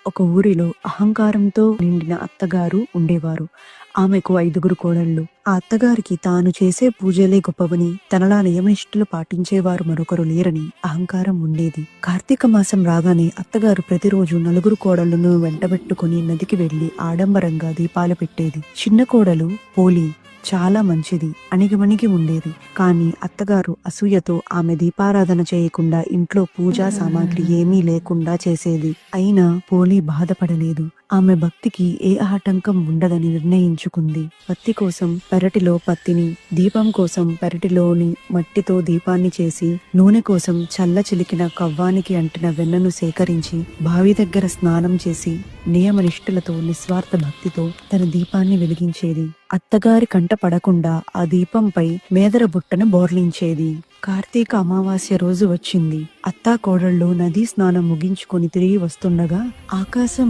ఒక ఊరిలో అహంకారంతో నిండిన అత్తగారు ఉండేవారు. ఆమెకు 5గురు కోడళ్ళు. ఆ అత్తగారికి తాను చేసే పూజలే గొప్పవని, తనలా నియమనిష్టలు పాటించేవారు మరొకరు లేరని అహంకారం ఉండేది. కార్తీక మాసం రాగానే అత్తగారు ప్రతిరోజు నలుగురు కోడళ్లను వెంటబెట్టుకుని నదికి వెళ్లి ఆడంబరంగా దీపాలు పెట్టేది. చిన్న కోడలు పోలి చాలా మంచిది, అణిగిమణిగి ఉండేది. కానీ అత్తగారు అసూయతో ఆమె దీపారాధన చేయకుండా ఇంట్లో పూజా సామాగ్రి ఏమీ లేకుండా చేసేది. అయినా పోలి బాధపడలేదు. ఆమె భక్తికి ఏ ఆటంకం ఉండదని నిర్ణయించుకుంది. పత్తి కోసం పెరటిలో పత్తిని, దీపం కోసం పెరటిలోని మట్టితో దీపాన్ని చేసి, నూనె కోసం చల్ల చిలికిన కవ్వానికి అంటిన వెన్నను సేకరించి, బావి దగ్గర స్నానం చేసి, నియమనిష్ఠులతో నిస్వార్థ భక్తితో తన దీపాన్ని వెలిగించేది. అత్తగారి కంట పడకుండా ఆ దీపంపై మేదర బుట్టను బోర్లించేది. కార్తీక అమావాస్య రోజు వచ్చింది. అత్తా కోడళ్ళు నదీ స్నానం ముగించుకొని తిరిగి వస్తుండగా ఆకాశం